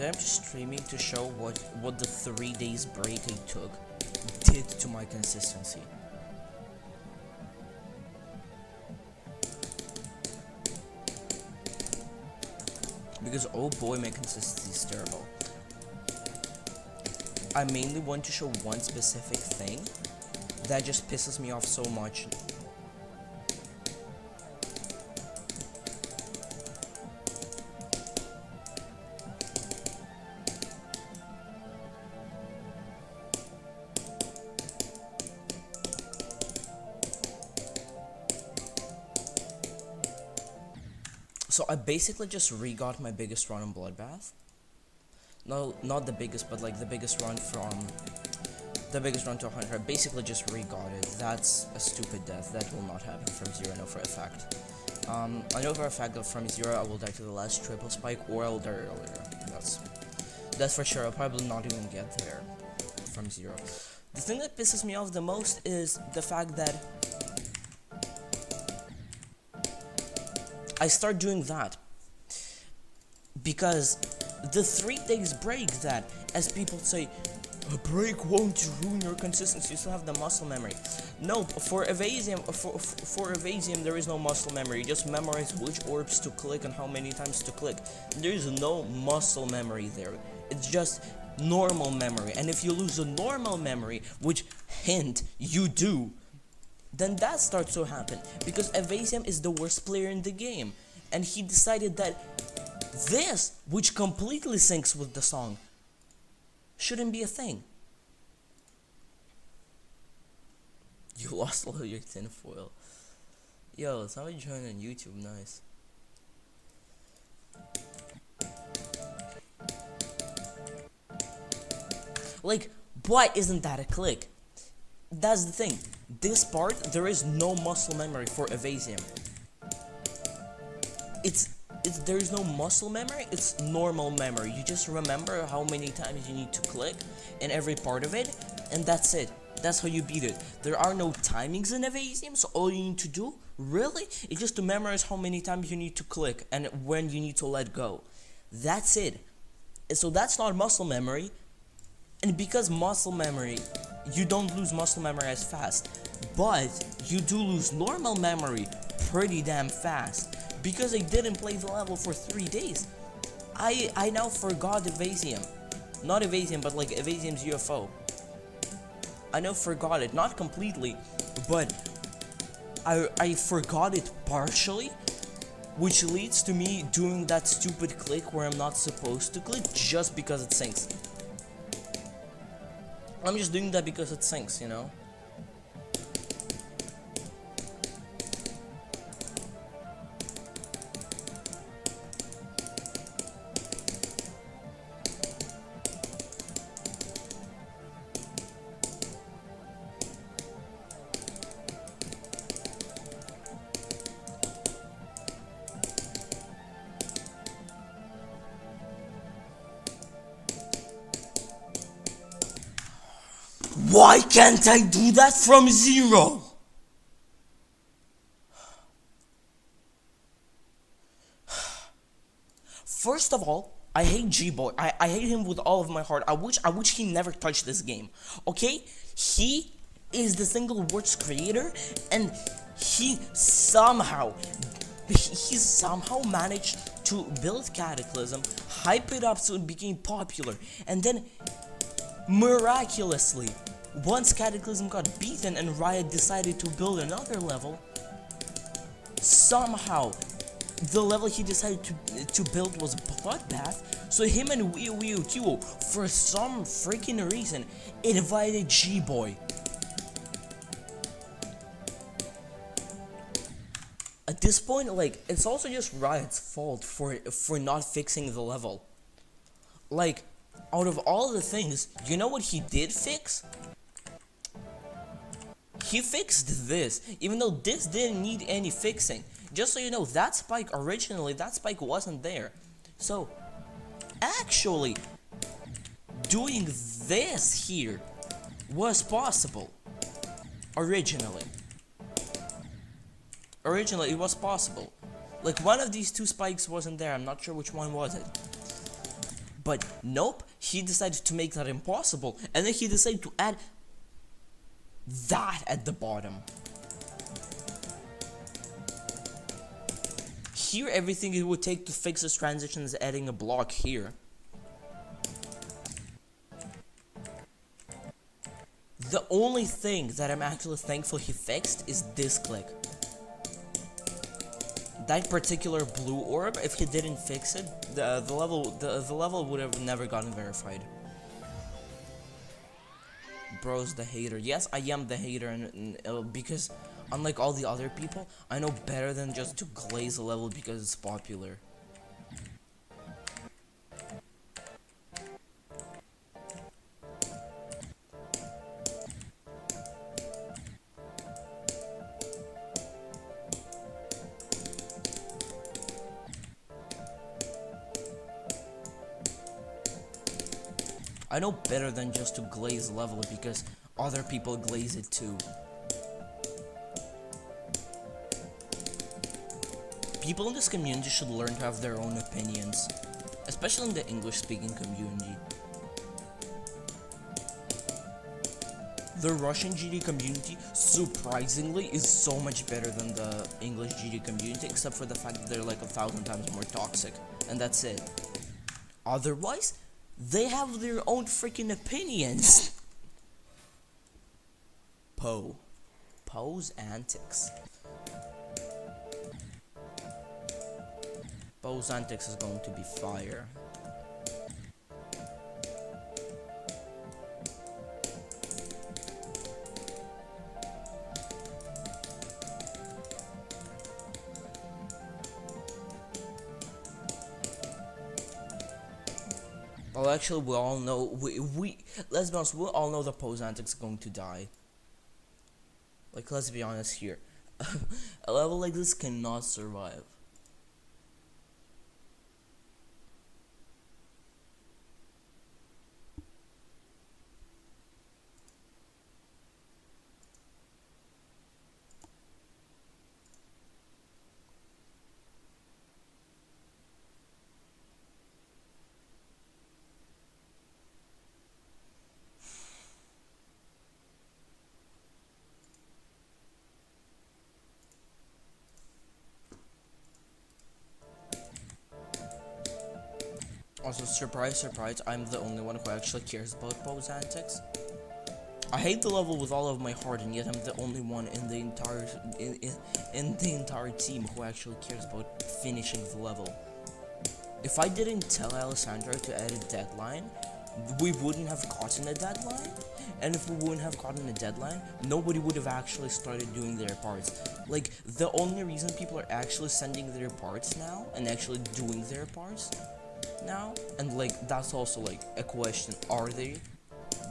I'm just streaming to show what the 3 days break I took did to my consistency. Because oh boy, my consistency is terrible. I mainly want to show one specific thing that just pisses me off so much. So I basically just re-got my biggest run on Bloodbath. No, not the biggest, but like the biggest run to 100. I basically just re-got it. That's a stupid death. That will not happen from zero, I know for a fact. I know for a fact that from zero I will die to the last triple spike, or I'll die earlier. That's for sure. I'll probably not even get there from zero. The thing that pisses me off the most is the fact that I start doing that because the 3 days break that, as people say, a break won't ruin your consistency, you still have the muscle memory. No, for Evasium, for Evasium there is no muscle memory. You just memorize which orbs to click and how many times to click. There is no muscle memory there. It's just normal memory. And if you lose the normal memory, which hint you do, then that starts to happen, because Evasium is the worst player in the game, and he decided that this, which completely syncs with the song, shouldn't be a thing. You lost all of your tinfoil. Yo, somebody joined on YouTube, nice. Like, why isn't that a click? That's the thing. This part, there is no muscle memory for Evasium. There is no muscle memory, it's normal memory. You just remember how many times you need to click in every part of it, and that's it. That's how you beat it. There are no timings in Evasium, so all you need to do, really, is just to memorize how many times you need to click and when you need to let go. That's it. So that's not muscle memory, and because muscle memory, you don't lose muscle memory as fast, but you do lose normal memory pretty damn fast, because I didn't play the level for 3 days. I now forgot Evasium. Not Evasium, but like Evasium's UFO. I now forgot it, not completely, but I forgot it partially, which leads to me doing that stupid click where I'm not supposed to click just because it syncs. I'm just doing that because it syncs, you know? Why can't I do that from zero? First of all, I hate G-Boy. I hate him with all of my heart. I wish he never touched this game. Okay? He is the single worst creator, and he somehow managed to build Cataclysm, hype it up so it became popular, and then miraculously, once Cataclysm got beaten and Riot decided to build another level, somehow the level he decided to build was Bloodbath, so him and Wii for some freaking reason invited G-Boy. At this point, like, it's also just Riot's fault for not fixing the level. Like, out of all the things, you know what he did fix? He fixed this, even though this didn't need any fixing. Just so you know, that spike wasn't there. So, actually, doing this here was possible. Originally, it was possible. Like, one of these two spikes wasn't there, I'm not sure which one was it. But nope, he decided to make that impossible, and then he decided to add that at the bottom. Here, everything it would take to fix this transition is adding a block here. The only thing that I'm actually thankful he fixed is this click. That particular blue orb, if he didn't fix it, the level would have never gotten verified. Bro's the hater. Yes, I am the hater, and because unlike all the other people, I know better than just to glaze a level because it's popular. I know better than just to glaze level because other people glaze it too. People in this community should learn to have their own opinions, especially in the English-speaking community. The Russian GD community, surprisingly, is so much better than the English GD community, except for the fact that they're like 1,000 times more toxic, and that's it. Otherwise, they have their own freaking opinions. Poe's antics. Poe's antics is going to be fire. Well, actually, we all know, let's be honest, we all know the Poe's antics are going to die. Like, let's be honest here. A level like this cannot survive. Also, surprise, surprise, I'm the only one who actually cares about Poe's antics. I hate the level with all of my heart, and yet I'm the only one in the entire team who actually cares about finishing the level. If I didn't tell Alessandro to add a deadline, we wouldn't have gotten a deadline. And if we wouldn't have gotten a deadline, nobody would have actually started doing their parts. Like, the only reason people are actually sending their parts now, and actually doing their parts now, and like, that's also like a question, are they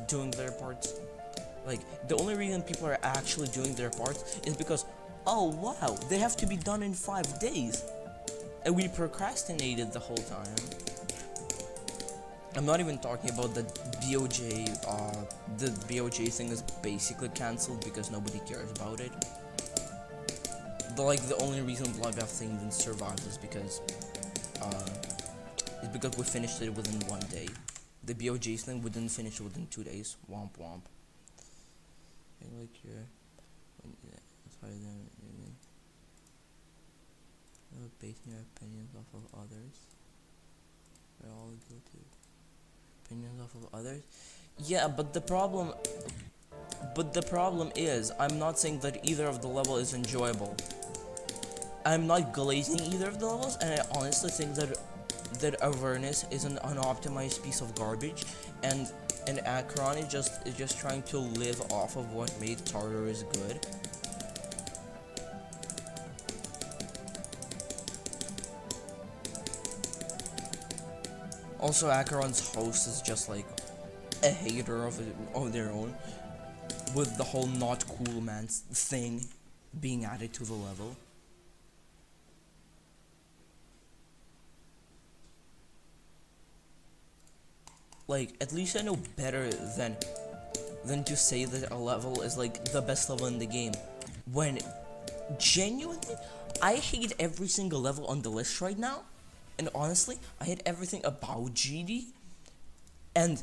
doing their parts? Like, the only reason people are actually doing their parts is because, oh wow, they have to be done in 5 days, and we procrastinated the whole time. I'm not even talking about the BOJ thing is basically cancelled because nobody cares about it. The only reason Bloodbath thing even survived is because we finished it within 1 day. The BOJ thing, we didn't finish it within 2 days. Womp womp. Like you're basing your opinions off of others. We're all guilty. Opinions off of others. Yeah, but the problem is, I'm not saying that either of the level is enjoyable. I'm not glazing either of the levels, and I honestly think that awareness is an unoptimized piece of garbage, and Acheron is just trying to live off of what made Tartarus good. Also, Acheron's host is just like a hater of their own, with the whole not cool man thing being added to the level. Like, at least I know better than to say that a level is like the best level in the game, when genuinely I hate every single level on the list right now. And honestly, I hate everything about GD, And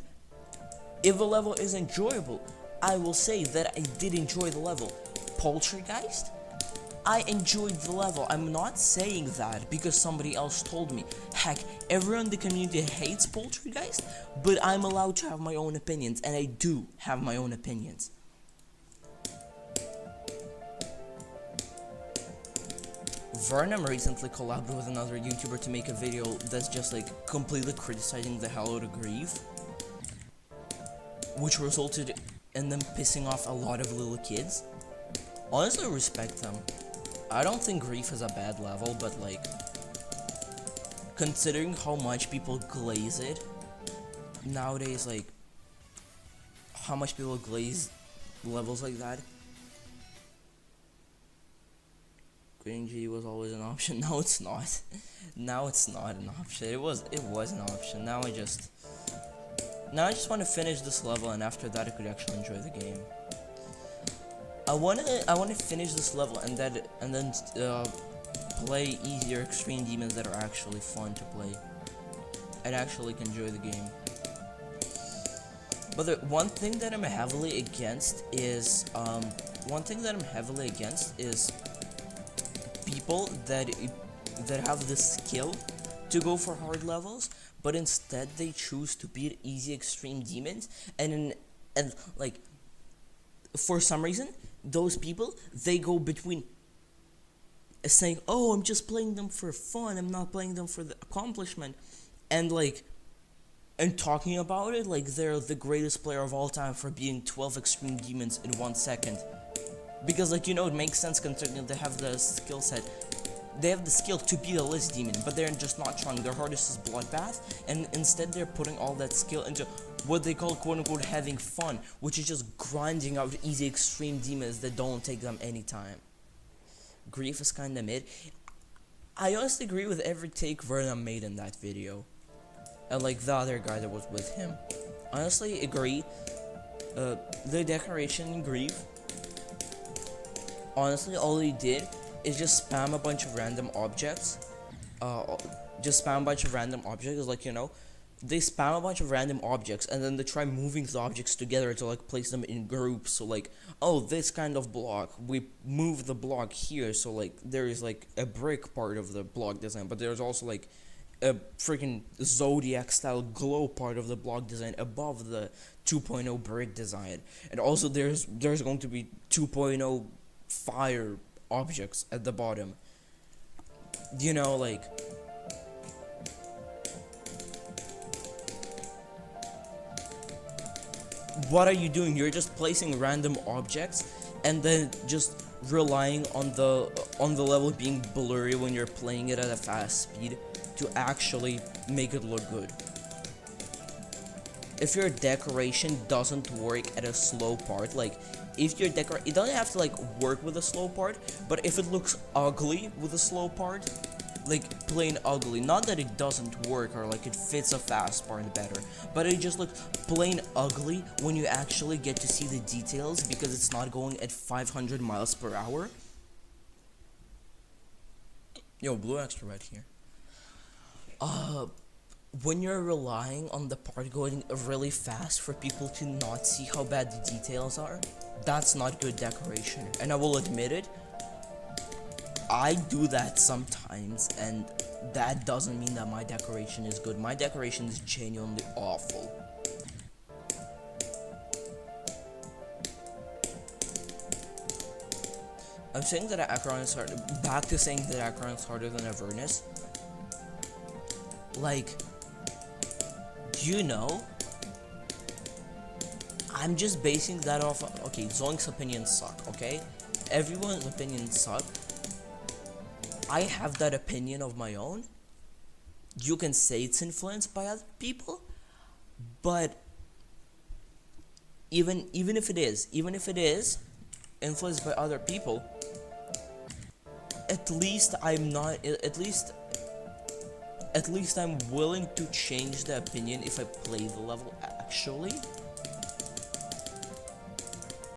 if a level is enjoyable, I will say that I did enjoy the level. Poltergeist, I enjoyed the level. I'm not saying that because somebody else told me. Heck, everyone in the community hates Poltergeist, but I'm allowed to have my own opinions, and I do have my own opinions. Vernum recently collabed with another YouTuber to make a video that's just like completely criticizing the hell out of Grief, which resulted in them pissing off a lot of little kids. Honestly, I respect them. I don't think Grief is a bad level, but like, considering how much people glaze it nowadays, like how much people glaze levels like that. Green G was always an option. Now it's not. Now it's not an option. It was an option. Now I just want to finish this level, and after that I could actually enjoy the game. I want to finish this level and then play easier extreme demons that are actually fun to play and actually enjoy the game. But the one thing that I'm heavily against is people that have the skill to go for hard levels, but instead they choose to beat easy extreme demons, and like for some reason those people, they go between saying, oh, I'm just playing them for fun, I'm not playing them for the accomplishment, and talking about it like they're the greatest player of all time for beating 12 extreme demons in 1 second. Because, like, it makes sense considering they have the skill set. They have the skill to beat a list demon, but they're just not trying. Their hardest is Bloodbath, and instead they're putting all that skill into what they call quote-unquote having fun, which is just grinding out easy extreme demons that don't take them any time. Grief is kinda mid. I honestly agree with every take Verna made in that video. And like the other guy that was with him. Honestly, agree. The decoration in Grief, honestly, all he did is just spam a bunch of random objects. Like, they spam a bunch of random objects, and then they try moving the objects together to, like, place them in groups. So, like, oh, this kind of block, we move the block here, so, like, there is, like, a brick part of the block design, but there's also, like, a freaking Zodiac-style glow part of the block design above the 2.0 brick design. And also, there's going to be 2.0 fire objects at the bottom. Like, what are you doing? You're just placing random objects and then just relying on the level being blurry when you're playing it at a fast speed to actually make it look good. If your decoration doesn't work at a slow part, like, if your it doesn't have to, like, work with a slow part, but if it looks ugly with a slow part, like, plain ugly, not that it doesn't work or, like, it fits a fast part better, but it just looks plain ugly when you actually get to see the details because it's not going at 500 miles per hour. Yo, blue extra right here. When you're relying on the part going really fast for people to not see how bad the details are, that's not good decoration. And I will admit it, I do that sometimes, and that doesn't mean that my decoration is good. My decoration is genuinely awful. I'm saying that Acheron is hard. Back to saying that Acheron is harder than Avernus. Like, I'm just basing that off. Okay, Zoink's opinions suck, okay? Everyone's opinions suck. I have that opinion of my own. You can say it's influenced by other people, but even if it is influenced by other people, at least I'm willing to change the opinion if I play the level actually.